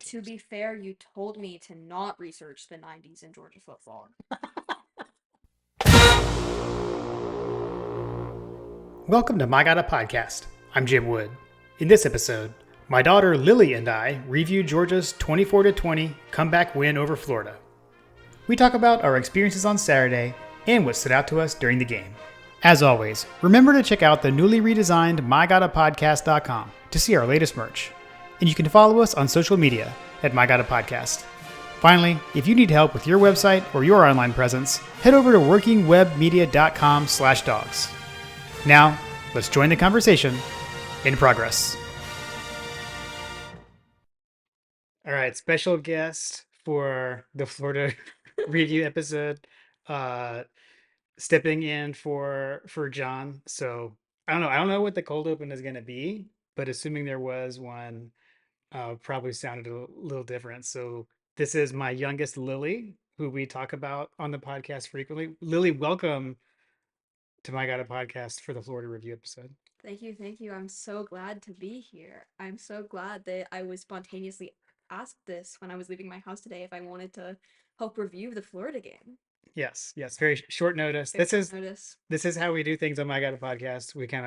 To be fair, you told me to not research the 90s in Georgia football. Welcome to My Gotta Podcast. I'm Jim Wood. In this episode, my daughter Lily and I review Georgia's 24-20 comeback win over Florida. We talk about our experiences on Saturday and what stood out to us during the game. As always, remember to check out the newly redesigned MyGottaPodcast.com to see our latest merch. And you can follow us on social media at MyGottaPodcast. Finally, if you need help with your website or your online presence, head over to workingwebmedia.com/dogs. Now, let's join the conversation in progress. All right, special guest for the Florida review episode, uh, stepping in for John. So I don't know what the cold open is going to be, but assuming there was one, probably sounded a little different. So this is my youngest Lily, who we talk about on the podcast frequently. Lily, welcome to My Gotta Podcast for the Florida review episode. Thank you, thank you. I'm so glad to be here. I'm so glad that I was spontaneously asked this when I was leaving my house today if I wanted to help review the Florida game. Yes, yes, very short notice. Very This is notice. this is how we do things on My God Podcast. We kind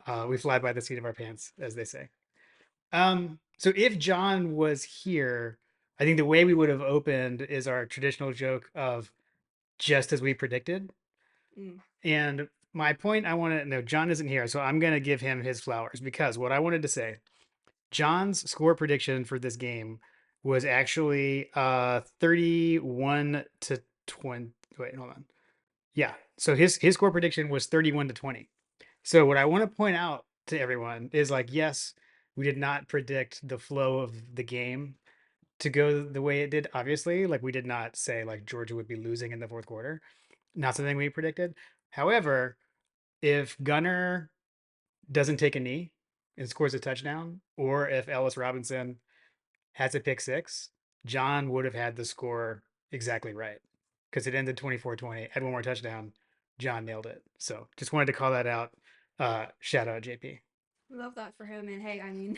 of, we fly by the seat of our pants, as they say. So if John was here, I think the way we would have opened is our traditional joke of just as we predicted. Mm. And my point I want to know, John isn't here, so I'm going to give him his flowers because what I wanted to say, John's score prediction for this game was actually 31 to 20. Wait, hold on. Yeah. So his score prediction was 31-20. So what I want to point out to everyone is like, yes, we did not predict the flow of the game to go the way it did. Obviously, like we did not say like Georgia would be losing in the fourth quarter. Not something we predicted. However, if Gunner doesn't take a knee and scores a touchdown, or if Ellis Robinson has a pick six, John would have had the score exactly right because it ended 24-20. Had one more touchdown. John nailed it. So just wanted to call that out. Shout out JP. Love that for him. And hey, I mean,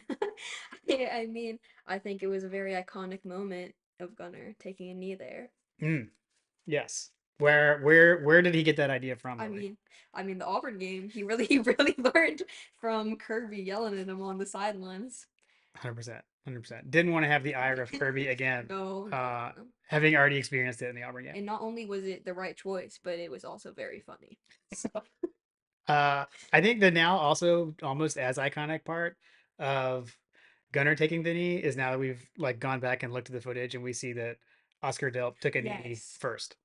I mean, I think it was a very iconic moment of Gunner taking a knee there. Mm, yes. Where did he get that idea from, I Lily? mean, I mean the Auburn game, he really learned from Kirby yelling at him on the sidelines. 100%. 100%. Didn't want to have the ire of Kirby again, No, no, no. having already experienced it in the Auburn game. And not only was it the right choice, but it was also very funny. So, uh, I think the now also almost as iconic part of Gunner taking the knee is now that we've like gone back and looked at the footage and we see that Oscar Delp took a knee Yes. first.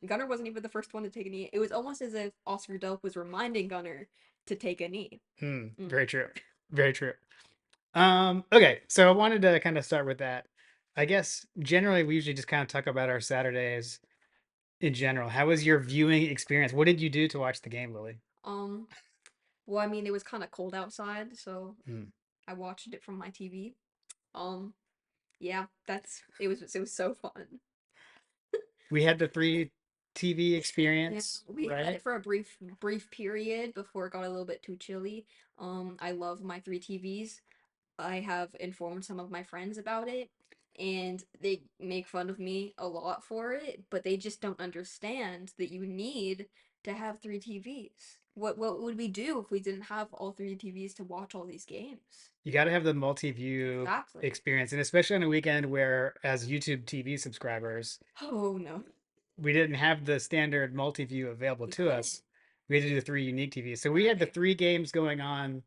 Gunner wasn't even the first one to take a knee. It was almost as if Oscar Delp was reminding Gunner to take a knee. Mm. Very true. Very true. Okay, so I wanted to kind of start with that. I guess generally we usually just kind of talk about our Saturdays in general. How was your viewing experience? What did you do to watch the game, Lily? Um, well, I mean, it was kind of cold outside, so Hmm. I watched it from my TV. Um, yeah, it was so fun. We had the free TV Yeah, experience, we had right? it for a brief period before it got a little bit too chilly. I love my three TVs. I have informed some of my friends about it, and they make fun of me a lot for it, but they just don't understand that you need to have three TVs. What would we do if we didn't have all three TVs to watch all these games? You got to have the multi-view Exactly. experience, and especially on a weekend where, as YouTube TV subscribers, Oh no, we didn't have the standard multi-view available we to couldn't. us. We had to do the three unique TVs. So we had the Right. three games going on,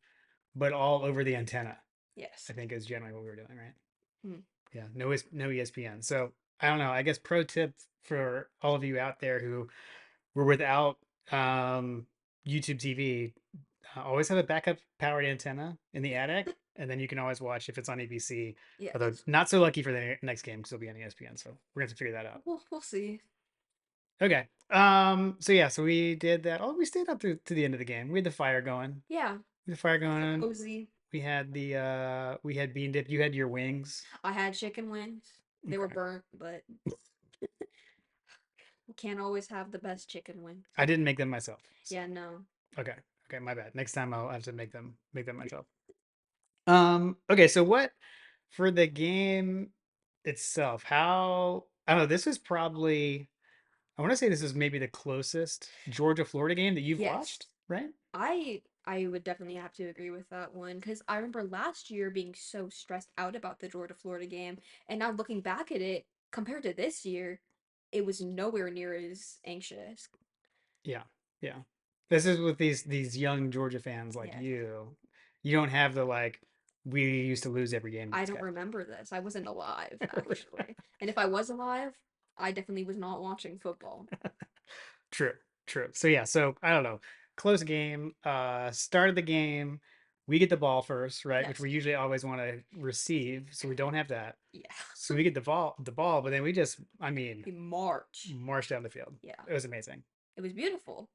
but all over the antenna. Yes. I think is generally what we were doing, right? Hmm. Yeah, no ESPN. So I don't know. I guess pro tip for all of you out there who were without um, YouTube TV, always have a backup powered antenna in the attic, and then you can always watch if it's on ABC. Although Yes. not so lucky for the next game because it'll be on ESPN. So we're gonna have to figure that out. We'll see. Okay. So yeah, so we did that. Oh, we stayed up to the end of the game. We had the fire going. Yeah. We had the fire Nice and going. cozy. We had bean dip. You had your wings. I had chicken wings. They were Okay. burnt, but can't always have the best chicken wings. I didn't make them myself. So Yeah, no. okay. Okay, my bad. Next time I'll have to make them myself. Okay, so what for the game itself, how I don't know, this was probably I want to say this is maybe the closest Georgia Florida game that you've Yes. watched, right? I would definitely have to agree with that one because I remember last year being so stressed out about the Georgia Florida game, and now looking back at it compared to this year, it was nowhere near as anxious. Yeah. Yeah. This is with these young Georgia fans like Yes. you. You don't have the like we used to lose every game to I this don't guy. remember this. I wasn't alive, actually. And if I was alive, I definitely was not watching football. True, true. So yeah, so I don't know. Close game. Start of the game, we get the ball first, right? Which Yes. we usually always want to receive, so we don't have that. Yeah. So we get the ball, but then we just, I mean, We march. march down the field. Yeah. It was amazing. It was beautiful.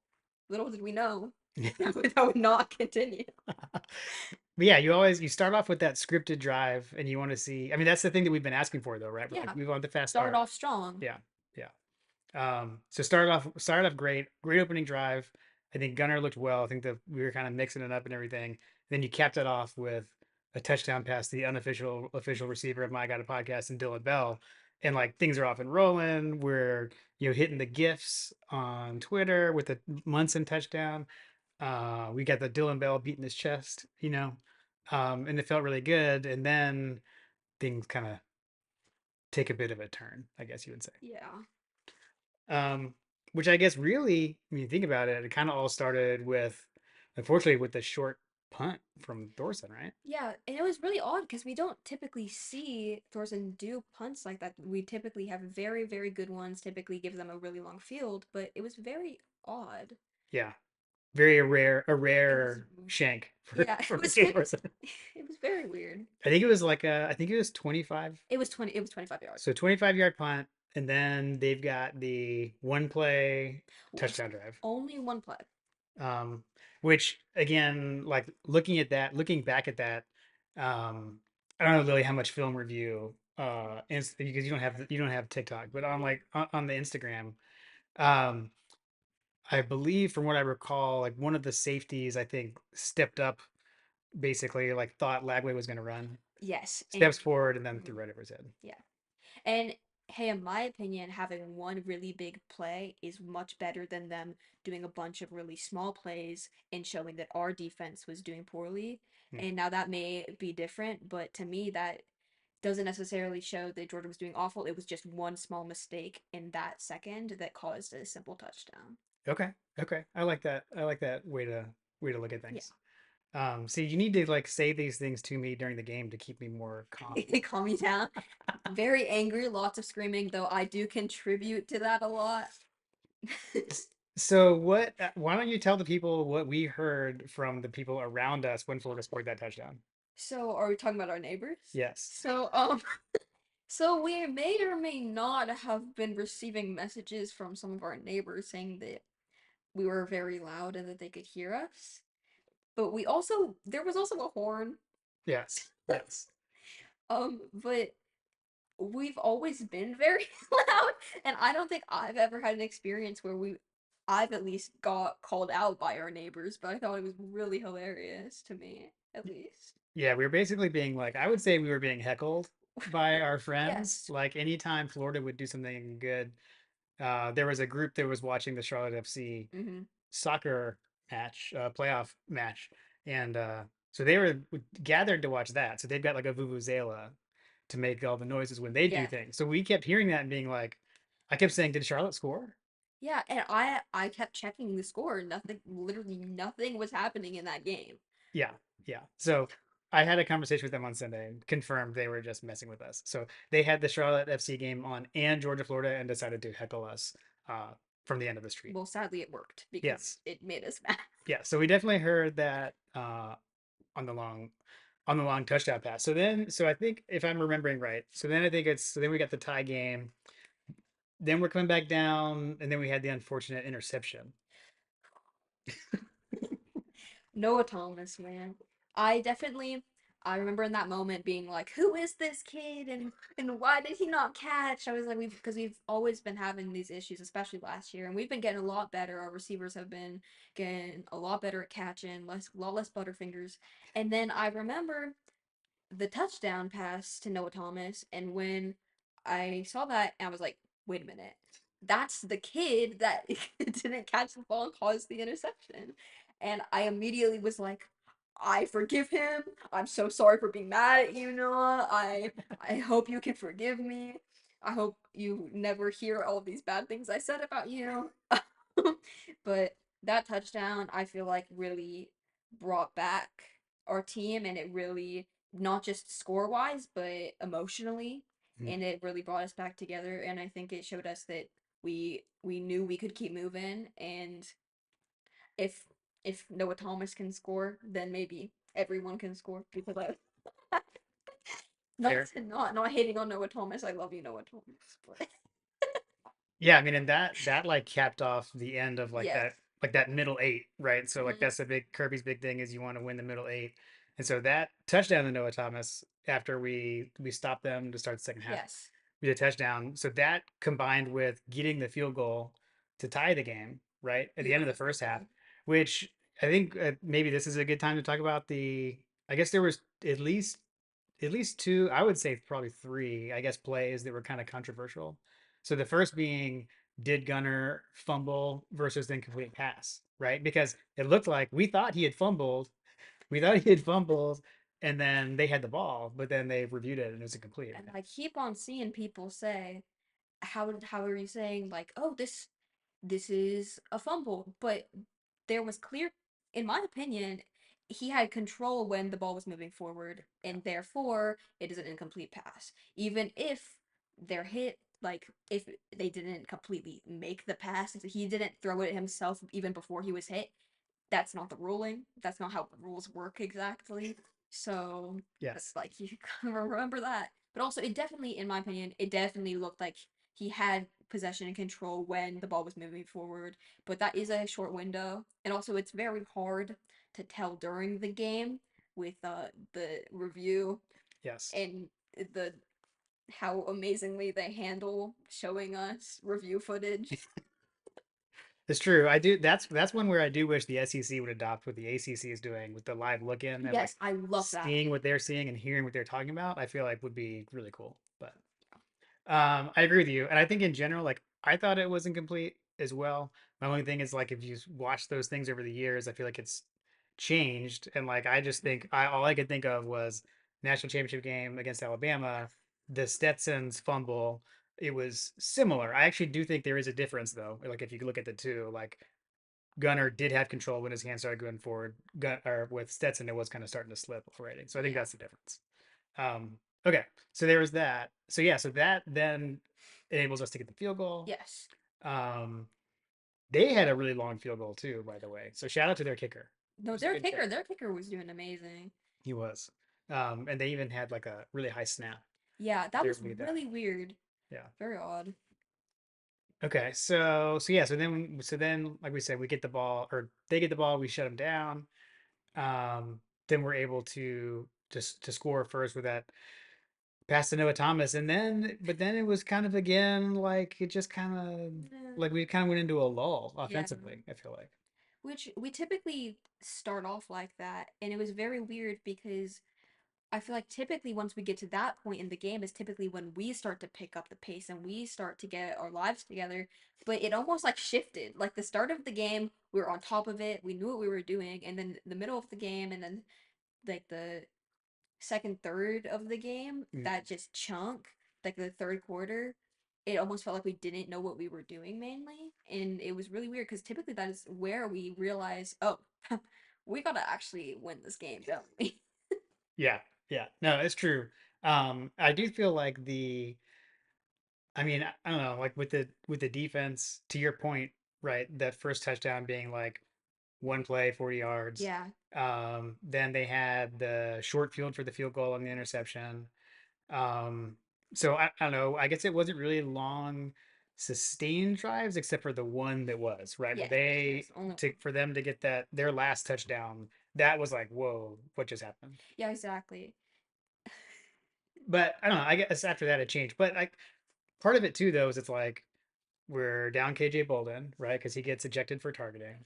Little did we know that would not continue. But yeah, you start off with that scripted drive, and you want to see. I mean, that's the thing that we've been asking for, though, right? We're like, Yeah. we want the fast Started start. off strong. Yeah, yeah. So started off great opening drive. I think Gunnar looked well. I think that we were kind of mixing it up and everything. Then you capped it off with a touchdown pass to the unofficial official receiver of My Got a Podcast and Dylan Bell. And like things are off and rolling. We're hitting the gifs on Twitter with the Munson touchdown. We got the Dylan Bell beating his chest, and it felt really good. And then things kind of take a bit of a turn, I guess you would say. Yeah. Um, which I guess really, when you think about it, it kind of all started with, unfortunately, with the short punt from Thorson, right? Yeah, and it was really odd because we don't typically see Thorson do punts like that. We typically have very, very good ones, typically give them a really long field, but it was very odd. Yeah, very a It was, rare shank for yeah, for Jay Thorson. it was very weird. I think it was 25. It was 25 So yards. 25-yard punt, and then they've got the one play Was touchdown drive. only one play. Um, which again, like looking back at that, um, I don't know really how much film review, because you don't have TikTok, but on like on the Instagram, um, I believe from what I recall, like one of the safeties I think stepped up, basically like thought Lagway was going to run, Yes, and steps forward, and then mhm, threw right over his head. yeah. And hey, in my opinion, having one really big play is much better than them doing a bunch of really small plays and showing that our defense was doing poorly. Hmm. And now that may be different, but to me, that doesn't necessarily show that Georgia was doing awful. It was just one small mistake in that second that caused a simple touchdown. Okay, okay, I like that. I like that way to look at Yeah. things. See, you need to like say these things to me during the game to keep me more calm. Calm me down. Very angry, lots of screaming, though I do contribute to that a lot. So what? Why don't you tell the people what we heard from the people around us when Florida scored that touchdown? So, are we talking about our neighbors? Yes. So, so we may or may not have been receiving messages from some of our neighbors saying that we were very loud and that they could hear us. But there was also a horn. Yes. Yes. But we've always been very loud, and I don't think I've ever had an experience where I've at least got called out by our neighbors, but I thought it was really hilarious to me, at least. Yeah, we were basically being like, I would say we were being heckled by our friends. Yes. Like anytime Florida would do something good, there was a group that was watching the Charlotte FC Mm-hmm. soccer match, playoff match, and so they were gathered to watch that. So they've got like a vuvuzela to make all the noises when they do Yeah. things. So we kept hearing that and being like, I kept saying, "Did Charlotte score?" Yeah, and I kept checking the score. Nothing, literally nothing was happening in that game. Yeah, yeah. So I had a conversation with them on Sunday and confirmed they were just messing with us. So they had the Charlotte FC game on and Georgia, Florida, and decided to heckle us uh, from the end of the street. Well, sadly it worked Yes, because it made us mad. yeah. So we definitely heard that on the long touchdown pass. So I think if I'm remembering right, so then we got the tie game. Then we're coming back down, and then we had the unfortunate interception. Noah Thomas, man. I definitely I remember in that moment being like, "Who is this kid and why did he not catch?" I was like, we've always been having these issues, especially last year, and we've been getting a lot better. Our receivers have been getting a lot better at catching, a lot less butterfingers. And then I remember the touchdown pass to Noah Thomas, and when I saw that, I was like, wait a minute. That's the kid that didn't catch the ball and caused the interception. And I immediately was like, I forgive him. I'm so sorry for being mad at you, Noah. I hope you can forgive me. I hope you never hear all these bad things I said about you. But that touchdown, I feel like really brought back our team, and it really, not just score wise, but emotionally, Mm. and it really brought us back together. And I think it showed us that we knew we could keep moving, and if if Noah Thomas can score, then maybe everyone can score because I not Fair. not hating on Noah Thomas. I love you, Noah Thomas, but Yeah, I mean, and that like capped off the end of yes. like that middle eight, right? So like Mhm. that's the big Kirby's big thing is you want to win the middle eight. And so that touchdown to Noah Thomas after we stopped them to start the second half, Yes. we did a touchdown. So that combined with getting the field goal to tie the game, right? At the end of the Beautiful field first half, goal. which I think maybe this is a good time to talk about I guess there was at least two, I would say probably three, I guess, plays that were kind of controversial. So the first being, did Gunner fumble versus the incomplete pass, right? Because it looked like we thought he had fumbled, and then they had the ball, but then they reviewed it and it was incomplete. And I keep on seeing people say, how are you saying like, oh, this is a fumble, but there was clear, in my opinion, he had control when the ball was moving forward, Yeah. and therefore it is an incomplete pass. Even if they're hit, like if they didn't completely make the pass, if he didn't throw it himself even before he was hit, that's not the ruling. That's not how the rules work exactly. So Yes. like you gotta remember that. But also, it definitely, in my opinion, it definitely looked like he had possession and control when the ball was moving forward. But that is a short window, and also it's very hard to tell during the game with the review Yes. and the how amazingly they handle showing us review footage. It's true. I do. That's one where I do wish the SEC would adopt what the ACC is doing with the live look in and like Yes, I love that. seeing what they're seeing and hearing what they're talking about. I feel like would be really cool. But I agree with you, and I think in general, like I thought it was incomplete as well. My only thing is like if you watch those things over the years, I feel like it's changed, and like I just think all I could think of was national championship game against Alabama, the Stetson's fumble. It was similar. I actually do think there is a difference though. Like if you look at the two, like Gunner did have control when his hands started going forward. Or with Stetson, it was kind of starting to slip already. So I think Yeah. that's the difference. Okay, so there was that. So yeah, so that then enables us to get the field goal. Yes. Um, they had a really long field goal too, by the way. So shout out to their kicker. No, It was a good kick. their kicker was doing amazing. He was. And they even had like a really high snap. Yeah, If that they were was to do that. really weird. Yeah. Very odd. Okay. So then like we said, we get the ball or they get the ball, we shut them down. Then we're able to just to score first with that pass to Noah Thomas, and then but then it was kind of again like it just kind of Eh, like we kind of went into a lull yeah. offensively. I feel like. Which we typically start off like that, and it was very weird because I feel like typically once we get to that point in the game is typically when we start to pick up the pace and we start to get our lives together. But it almost like shifted. Like the start of the game, we were on top of it, we knew what we were doing, and then the middle of the game, and then like the second third of the game, Mm. that just chunk, like the third quarter, it almost felt like we didn't know what we were doing mainly. And it was really weird because typically that is where we realize, oh, we gotta actually win this game, don't we? Yeah, yeah, no, it's true. I do feel like I mean, I don't know, like with the defense. To your point, right? That first touchdown being like one play, 40 yards. Yeah. Then they had the short field for the field goal and the interception. Um, so I don't know. I guess it wasn't really long sustained drives except for the one that was, right? But Yes. Yes. Only one. for them to get that their last touchdown, that was like, whoa, what just happened? Yeah, exactly. But I don't know. I guess after that it changed. But like part of it too, though, is it's like we're down KJ Bolden, right? Because he gets ejected for targeting.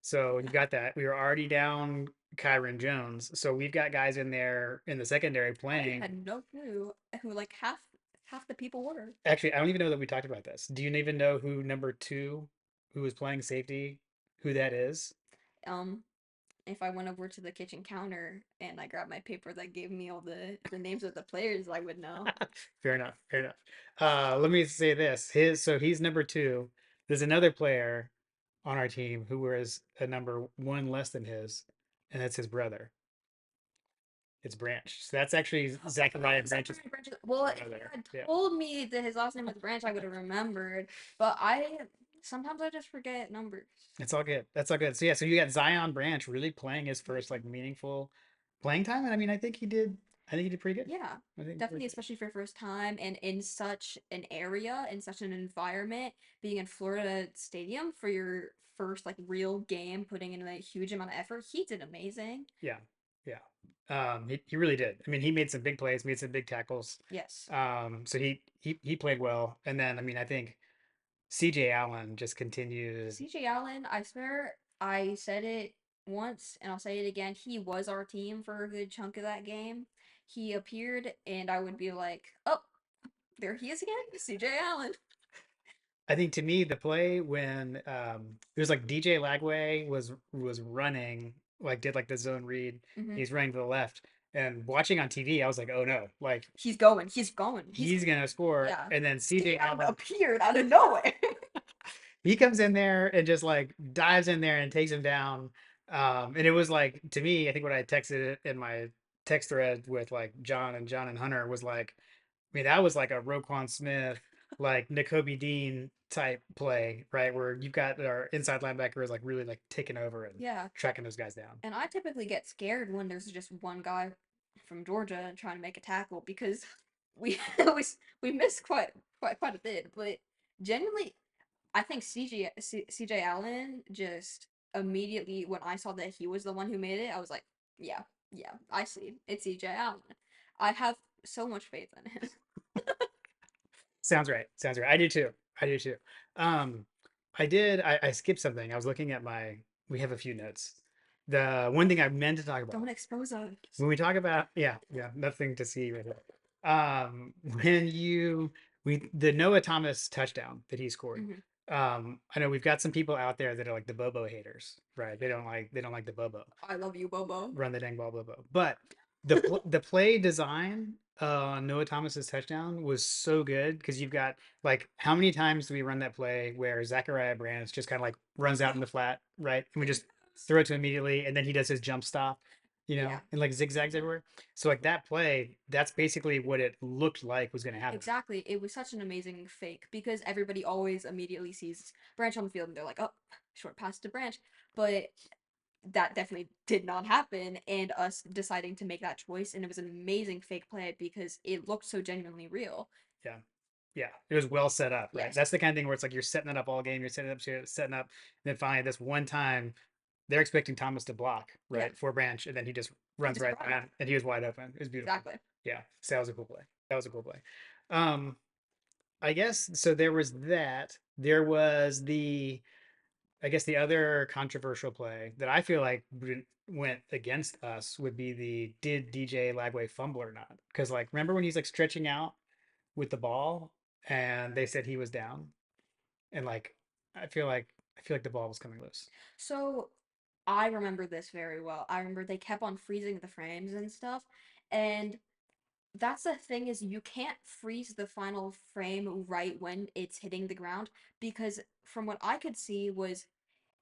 So you've got that. We were already down Kyron Jones. So we've got guys in there in the secondary I playing. had no clue who like half the people were. Actually, I don't even know that we talked about this. Do you even know who number two, who was playing safety, who that is? Um, if I went over to the kitchen counter and I grabbed my paper that gave me all the names of the players, I would know. Fair enough. Fair enough. Let me say this. He's number two. There's another player on our team who wears a number one less than his, and that's his brother. It's Branch. So that's actually Zachariah Branch's Well, if you brother. had Yeah. told me that his last name was Branch, I would have remembered. But I sometimes I just forget numbers. It's all good. That's all good. So yeah, so you got Zion Branch really playing his first like meaningful playing time, and I mean, I think he did pretty good. Yeah, I think definitely, especially for first time and in such an area, in such an environment, being in Florida Stadium for your first like real game, putting in a huge amount of effort. He did amazing. yeah, yeah. He really did. I mean, he made some big plays, made some big tackles. Yes. So he played well, and then I mean, I think CJ Allen just continued. CJ Allen, I swear I said it once and I'll say it again. He was our team for a good chunk of that game. He appeared and I would be like, "Oh, there he is again, CJ Allen." I think to me the play when it was like DJ Lagway was running like did like the zone read. Hmm. He's running to the left, and watching on TV, I was like, oh no, like He's going. He's going. he's gonna score. Yeah. And then CJ CJ Allen Allen, appeared out of nowhere. he comes in there and just like dives in there and takes him down. And it was like to me, I think what I texted in my text thread with like John and Hunter was like, I mean, that was like a Roquan Smith, like N'Kobe Dean type play, right? Where you've got our inside linebacker is like really like taking over and Yeah. tracking those guys down. And I typically get scared when there's just one guy from Georgia trying to make a tackle because we we, we miss quite a bit. But genuinely, I think CJ Allen just immediately when I saw that he was the one who made it, I was like, yeah, yeah, I see. It's CJ Allen. I have so much faith in him. Sounds right. Sounds right. I do too. I do too. Um, I skipped something. I was looking at we have a few notes. The one thing I meant to talk about Don't expose us. when we talk about, yeah, nothing to see right here. When the Noah Thomas touchdown that he scored. Hmm. I know we've got some people out there that are like the Bobo haters, right? They don't like the Bobo. I love you, Bobo. Run the dang ball, Bobo. But the play design on Noah Thomas's touchdown was so good because you've got like how many times do we run that play where Zachariah Brands just kind of like runs out in the flat, right? And we just throw it to him immediately, and then he does his jump stop, Yeah. and like zigzags everywhere. So like that play, that's basically what it looked like was going to happen. Exactly. It was such an amazing fake because everybody always immediately sees Branch on the field and they're like, oh, short pass to Branch. But that definitely did not happen. And us deciding to make that choice, and it was an amazing fake play because it looked so genuinely real. Yeah. Yeah, it was well set up, right? Yes. That's the kind of thing where it's like you're setting it up all game, you're setting up, and then finally this one time they're expecting Thomas to block, Yeah. right, for Branch, and then he just He runs just right ran. by him, and he was wide open. It was beautiful. Exactly. Yeah, so that was a cool play. That was a cool play. Um, I guess so. There was that. There was I guess the other controversial play that I feel like went against us would be the did DJ Lagway fumble or not? Because like remember when he's like stretching out with the ball and they said he was down and like I feel like the ball was coming loose. So I remember this very well. I remember they kept on freezing the frames and stuff. And that's the thing is you can't freeze the final frame right when it's hitting the ground because from what I could see was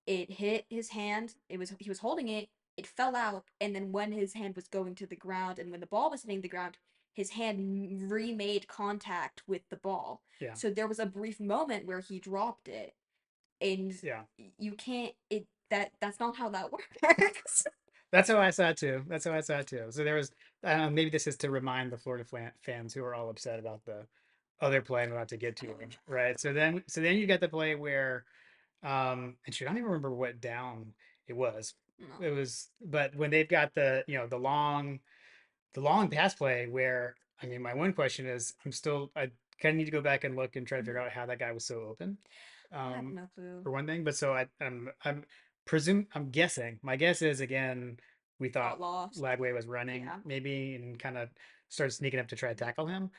it hit his hand, he was holding it, it fell out, and then when his hand was going to the ground and when the ball was hitting the ground, his hand remade contact with the ball. Yeah, So there was a brief moment where he dropped it and yeah. you can't it that's not how that works. That's how I saw it too. That's how I saw it too. So there was, I don't know, maybe this is to remind the Florida fans who are all upset about the other play I'm about to get to, right? So then you got the play where, and shoot, I don't even remember what down it was. No. It was, but when they've got the long pass play where, I mean, my one question is, I kind of need to go back and look and try to figure out how that guy was so open, I have um, no clue. for one thing. But so I'm guessing. My guess is again we thought got lost. Lagway was running Yeah. maybe and kind of started sneaking up to try to tackle him.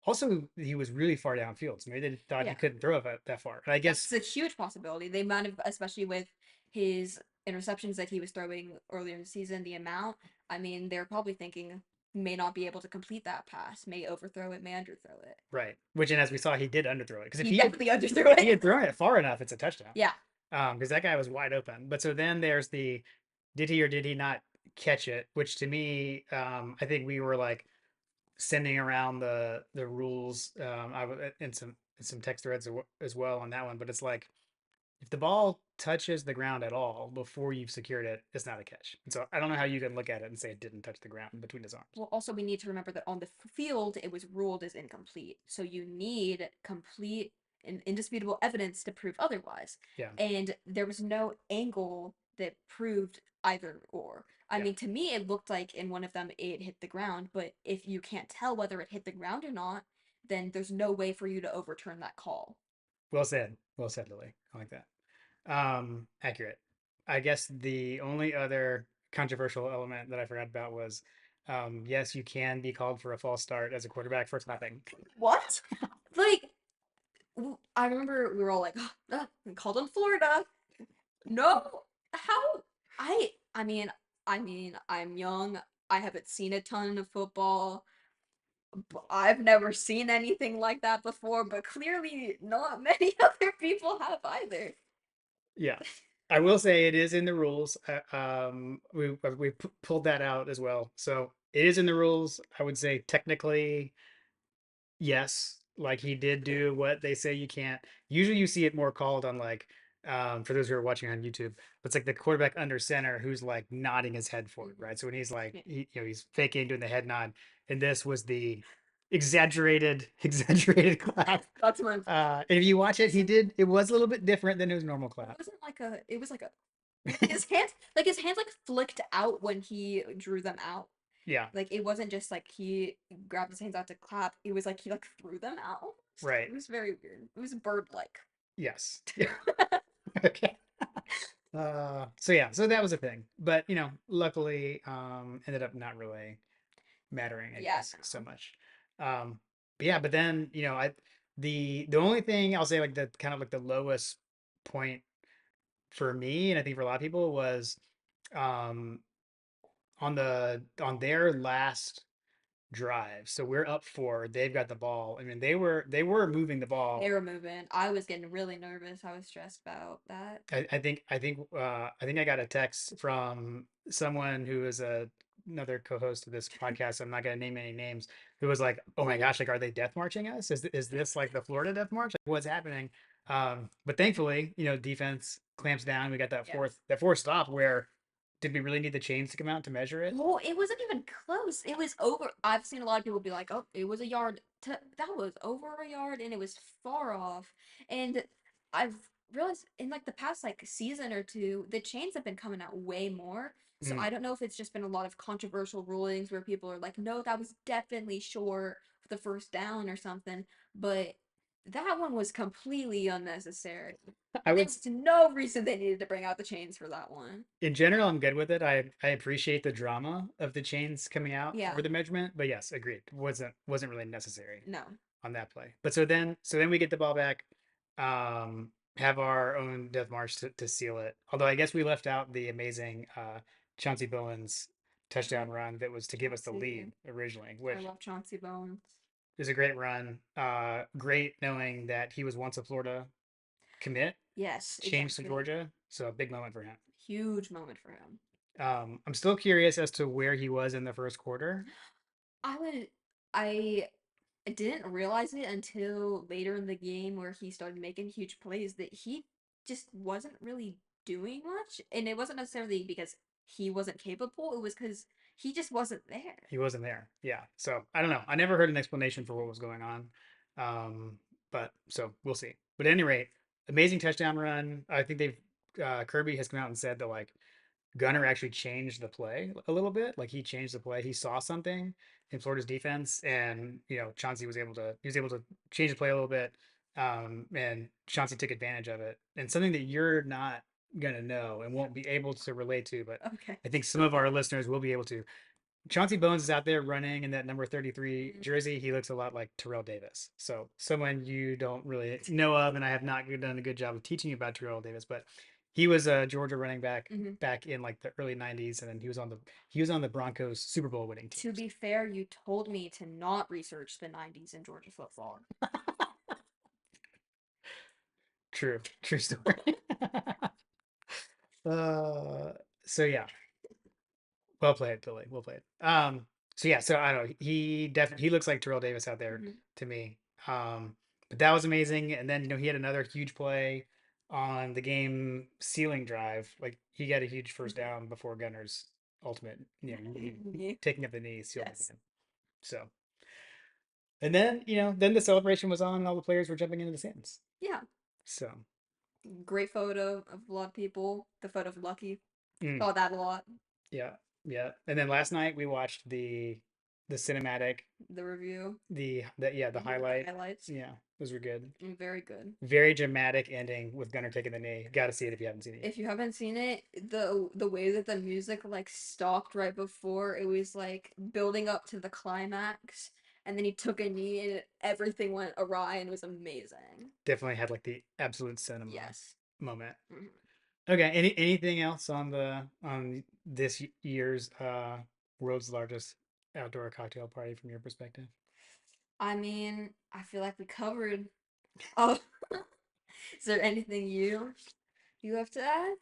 Also, he was really far downfield, so maybe they thought he Yeah. couldn't throw it that far. And I guess, That's a huge possibility. They might have, especially with his interceptions that he was throwing earlier in the season, the amount. I mean, they're probably thinking may not be able to complete that pass, may overthrow it, may underthrow it. right, which, and as we saw, he did underthrow it because He definitely underthrew if he had it. thrown it far enough, it's a touchdown. Yeah. Because that guy was wide open. But so then there's the did he or did he not catch it? Which to me, I think we were like sending around the rules in some text threads as well on that one. But it's like if the ball touches the ground at all before you've secured it, it's not a catch. And so I don't know how you can look at it and say it didn't touch the ground between his arms. Well, also we need to remember that on the field it was ruled as incomplete. So you need complete and indisputable evidence to prove otherwise. Yeah, And there was no angle that proved either or. I yeah. mean, to me it looked like in one of them it hit the ground, but if you can't tell whether it hit the ground or not, then there's no way for you to overturn that call. Well said. Well said, Lily. I like that. Accurate. I guess the only other controversial element that I forgot about was, yes, you can be called for a false start as a quarterback for clapping. What? Like I remember we were all like, called on Florida. No, how? I mean, I'm young. I haven't seen a ton of football. I've never seen anything like that before, but clearly not many other people have either. Yeah, I will say it is in the rules. We pulled that out as well, so it is in the rules. I would say technically yes, like he did do what they say you can't. Usually you see it more called on like for those who are watching on YouTube, it's like the quarterback under center who's like nodding his head forward, Mhm. right? So when he's like Yeah, he's faking doing the head nod, and this was the exaggerated exaggerated clap. that's my. And if you watch it, it was a little bit different than his normal It clap. wasn't like a. It was like a. His hands like flicked out when he drew them out. Yeah, Like it wasn't just like he grabbed his hands out to clap. It was like he like threw them out almost. right. It was very weird. It was bird like. Yes. Yeah. Okay. So yeah, so that was a thing. But luckily, ended up not really mattering, I Yeah, guess, so no. much. But yeah, but then, the only thing I'll say like the kind of like the lowest point for me, and I think for a lot of people was um on their last drive. So we're up four, they've got the ball. I mean, they were moving the They ball. were moving. I was getting really nervous. I was stressed about that. I think I got a text from someone who is another co-host of this podcast. I'm not going to name any names. Who was like, "Oh my gosh, like, are they death marching us? Is this like the Florida death march? Like, what's happening?" But thankfully, defense clamps down. We got that Yeah. fourth stop where did we really need the chains to come out to measure it? Well, it wasn't even close. It was over. I've seen a lot of people be like, "Oh, it was a yard." That was over a yard, and it was far off. And I've realized in like the past like season or two, the chains have been coming out way more. So Mm. I don't know if it's just been a lot of controversial rulings where people are like, "No, that was definitely short for the first down or something." But that one was completely unnecessary. I There would was no reason they needed to bring out the chains for that one. In general, I'm good with it. I appreciate the drama of the chains coming out Yeah. for the measurement, but yes, agreed. Wasn't really necessary No. on that play. But so then we get the ball back, have our own death march to seal it. Although I guess we left out the amazing Chauncey Bowens touchdown run that was to give us the Chauncey. lead originally, I which love Chauncey Bones. is a great run. Great knowing that he was once a Florida commit, Yes, changed to exactly. Georgia, so a big moment for him. Huge moment for him. I'm still curious as to where he was in the first quarter. I would I didn't realize it until later in the game where he started making huge plays that he just wasn't really doing much. And it wasn't necessarily because he wasn't capable, it was because he just wasn't there. He wasn't there. Yeah. So I don't know. I never heard an explanation for what was going on. Um, but so we'll see. But at any rate, amazing touchdown run. I think Kirby has come out and said that like Gunner actually changed the play a little bit. Like he changed the play. He saw something in Florida's defense, and Chauncey was able to change the play a little bit. And Chauncey took advantage of it. And something that you're not gonna know and won't be able to relate to, but Okay. I think some of our listeners will be able to. Chauncey Bones is out there running in that number 33 Mm, jersey. He looks a lot like Terrell Davis. So someone you don't really know of, and I have not done a good job of teaching you about Terrell Davis, but he was a Georgia running back mhm. back in like the early 90s, and then he was on the Broncos Super Bowl winning team. To be fair, you told me to not research the 90s in Georgia football. True, true story. uh so yeah, well played, Billy. Well played. So yeah, so I don't know. He definitely he looks like Terrell Davis out there Mhm. to me. But that was amazing. And then he had another huge play on the game sealing drive. Like he got a huge first Mhm. down before Gunner's ultimate, Yeah. taking up the knee sealed the Yes. game. So and then then the celebration was on and all the players were jumping into the stands. Yeah. So Great photo of a lot of people. The photo of Lucky. mm, Saw that a lot. yeah, yeah. And then last night we watched the cinematic The review. the The highlight. highlights. Yeah, those were good. Very good. Very dramatic ending with Gunner taking the knee. Got to see it if you haven't seen it yet. If you haven't seen it, the way that the music like stopped right before it was like building up to the climax, and then he took a knee and everything went awry and it was amazing. Definitely had like the absolute cinema Yes. moment. Mhm. Okay, anything else on this year's world's largest outdoor cocktail party from your perspective? I mean, I feel like we covered. Oh, is there anything you have to add?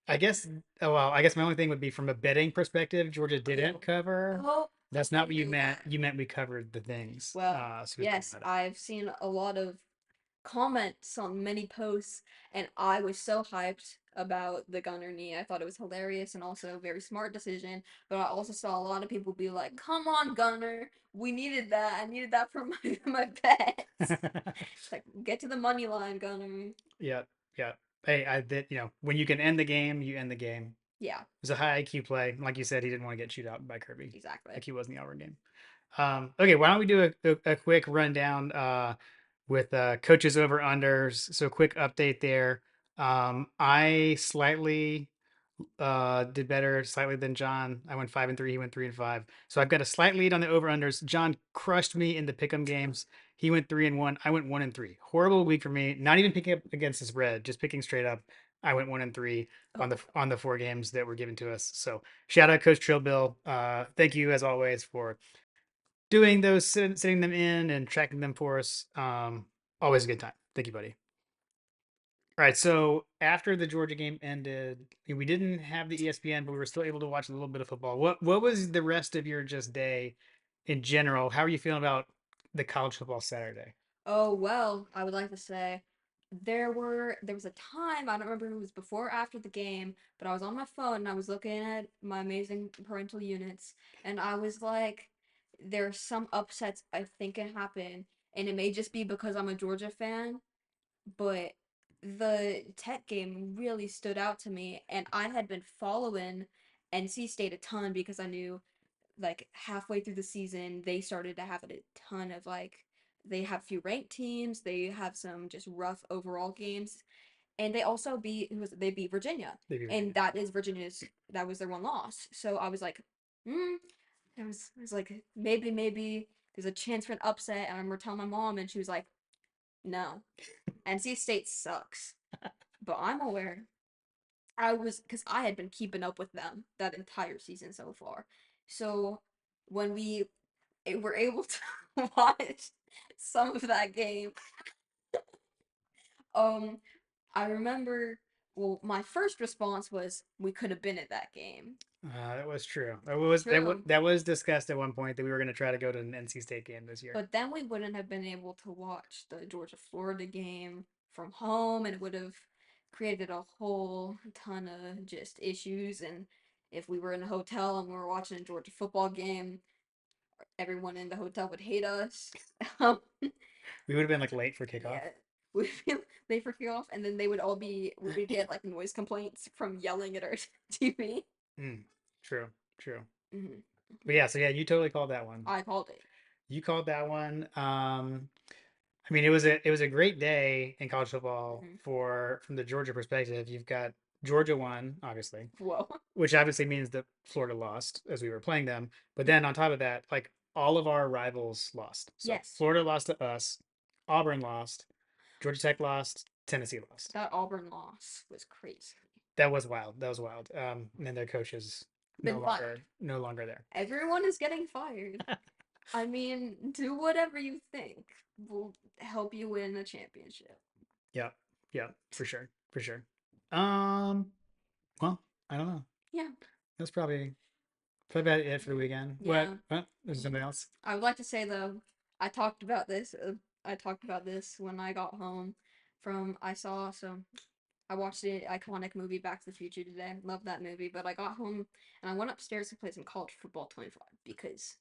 I guess I guess my only thing would be from a betting perspective, Georgia Yeah. didn't cover. Oh, That's I not what you knew meant. that. You meant we covered the things. Well, So we pulled yes, that up. I've seen a lot of comments on many posts, and I was so hyped about the Gunner knee. I thought it was hilarious and also a very smart decision. But I also saw a lot of people be like, "Come on, Gunner, we needed that. I needed that for my my bets." Like, get to the money line, Gunner. Yeah, yeah. Hey, I that when you can end the game, you end the game. Yeah, It was a high IQ play. Like you said, he didn't want to get chewed out by Kirby, exactly. like he was in the Auburn game. Okay, why don't we do a quick rundown with coaches over unders? So quick update there. I slightly did better slightly than John. I went 5-3. He went 3-5. So I've got a slight lead on the over unders. John crushed me in the pick'em games. He went 3-1. I went 1-3. Horrible week for me. Not even picking up against the spread, just picking straight up. I went 1-3 on Oh, the 4 games that were given to us. So shout out Coach Trillbill. Thank you as always for doing those, sitting them in and tracking them for us. Always a good time. Thank you, buddy. All right, so after the Georgia game ended, we didn't have the ESPN, but we were still able to watch a little bit of football. What was the rest of your just day in general? How are you feeling about the college football Saturday? oh well, I would like to say there was a time, I don't remember if it was before or after the game, but I was on my phone and I was looking at my amazing parental units and I was like, there's some upsets I think can happen, and it may just be because I'm a Georgia fan, but the Tech game really stood out to me, and I had been following NC State a ton because I knew like halfway through the season they started to have a ton of like they have few ranked teams, they have some just rough overall games, and they also beat they beat Virginia, Maybe and Virginia. that was their one loss. So I was like, hmm, I was like maybe there's a chance for an upset, and I remember telling my mom, and she was like, no, NC State sucks, but I'm aware. I was because I had been keeping up with them that entire season so far. So when we were able to watch some of that game, um, I remember. Well, my first response was we could have been at that game. That was true. True. That was discussed at one point that we were going to try to go to an NC State game this year. But then we wouldn't have been able to watch the Georgia Florida game from home, and it would have created a whole ton of just issues. And if we were in a hotel and we were watching a Georgia football game, everyone in the hotel would hate us. Um, We would have been like late for kickoff. yeah, we'd be late for kickoff, and then they would all be we would get like noise complaints from yelling at our TV. Mm, true, true. Hmm. But yeah, so yeah, you totally called that one. I called it. You called that one. I mean, it was a great day in college football Hmm. for from the Georgia perspective. You've got Georgia won, obviously, Whoa. which obviously means that Florida lost as we were playing them. But then on top of that, like all of our rivals lost. So Yes, Florida lost to us, Auburn lost, Georgia Tech lost, Tennessee lost. that Auburn loss was crazy. That was wild. That was wild. And then their coach is Been fired. no longer there. Everyone is getting fired. I mean, do whatever you think will help you win a championship. Yeah, yeah, for sure, for sure. Um, well, I don't know. Yeah, That's probably about it for the weekend. What? yeah. What? Is there something else? I would like to say though, I talked about this. I talked about this when I got home from I saw so I watched the iconic movie Back to the Future today. Love that movie. But I got home and I went upstairs to play some college football 25 because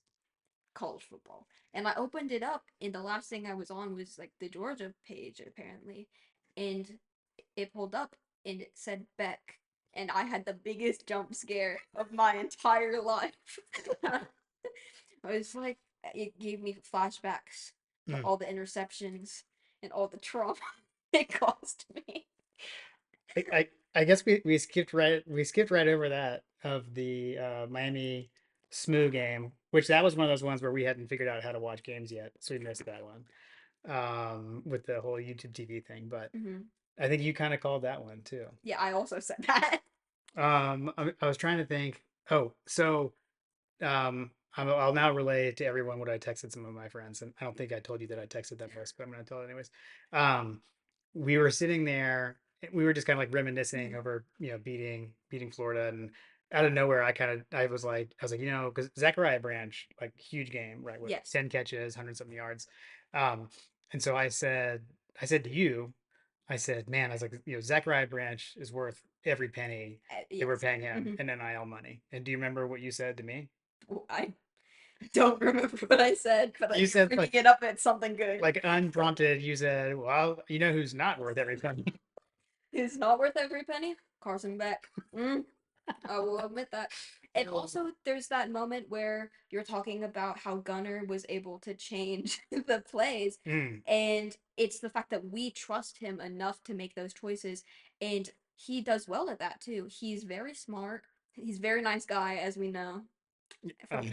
college football. And I opened it up and the last thing I was on was like the Georgia page apparently. And it pulled up and it said Beck. And I had the biggest jump scare of my entire life. I was like, it gave me flashbacks to Mm. all the interceptions and all the trauma it caused me. I guess we skipped right over that of the Miami SMU game, which that was one of those ones where we hadn't figured out how to watch games yet, so we missed that one with the whole YouTube TV thing. But Hmm. I think you kind of called that one too. Yeah, I also said that. I was trying to think. Oh, so I'll now relay to everyone what I texted some of my friends, and I don't think I told you that I texted them first, but I'm going to tell it anyways. Um, we were sitting there, we were just kind of like reminiscing over, beating Florida, and out of nowhere, I was like, because Zachariah Branch, like huge game, right, with Yes. 10 catches, 100 something yards, um, and so I said to you, I said, man, I was like, Zachariah Branch is worth every penny that we're Yes. paying him Hmm. in NIL money. And do you remember what you said to me? I don't remember what I said, but You you're said bringing it up at something good. like unprompted, you said, well, you know who's not worth every penny? It's not worth every penny. Carson Beck. Mm, I will admit that. And also, there's that moment where you're talking about how Gunner was able to change the plays, Mm, and it's the fact that we trust him enough to make those choices, and he does well at that too. He's very smart. He's a very nice guy, as we know. From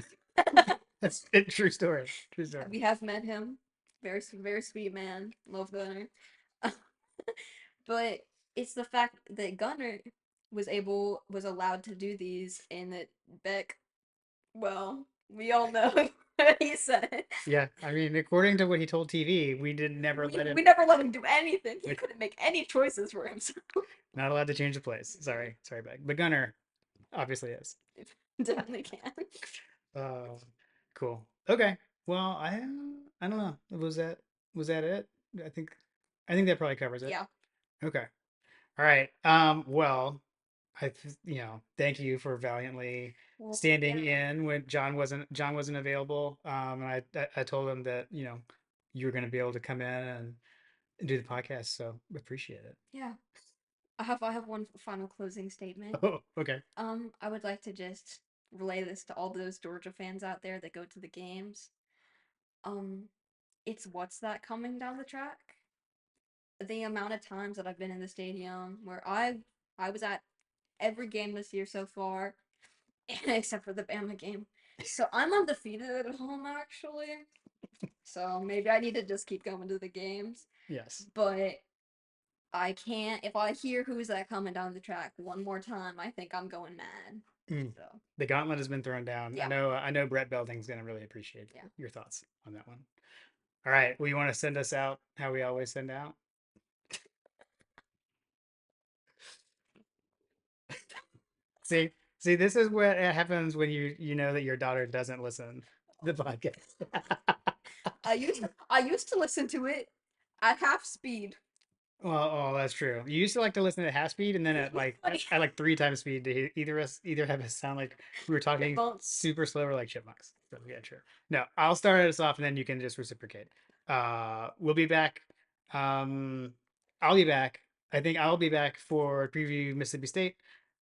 um, that's a true story. True story. we have met him. Very sweet man. Love Gunner. But it's the fact that Gunner was allowed to do these and that Beck, well, we all know what he said. Yeah, I mean, according to what he told TV, we did never We, let him. we never let him do anything. He Like, couldn't make any choices for himself. not allowed to change the plays. Sorry, Beck. But Gunner obviously is. Definitely can. Uh, cool. Okay. Well, I don't know. Was that it? I think I think that probably covers it. Yeah. Okay. All right. Well, thank you for valiantly Well, standing yeah. in when John wasn't available. And I told him that, you were going to be able to come in and do the podcast, so appreciate it. Yeah. I have one final closing statement. Oh, okay. I would like to just relay this to all those Georgia fans out there that go to the games. Um, it's what's that coming down the track? The amount of times that I've been in the stadium where I was at every game this year so far, except for the Bama game. So I'm undefeated at home actually. So maybe I need to just keep going to the games. Yes. But I can't if I hear who's that coming down the track one more time, I think I'm going mad. Mm. So The gauntlet has been thrown down. I yeah, know I know Brett Belding's going to really appreciate yeah. your thoughts on that one. All right. Well, you want to send us out how we always send out? See, see, this is what happens when you know that your daughter doesn't listen to the podcast. I used to listen to it at half speed. Well, oh, that's true. You used to like to listen at half speed, and then at like Funny. at like 3 times speed to either have us sound like we were talking Chipmunks. super slow or like chipmunks. So yeah, true. No, I'll start us off, and then you can just reciprocate. We'll be back. Um, I'll be back. I think I'll be back for preview Mississippi State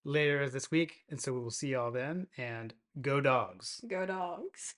later this week, and so we'll see y'all then. And go dogs. Go dogs.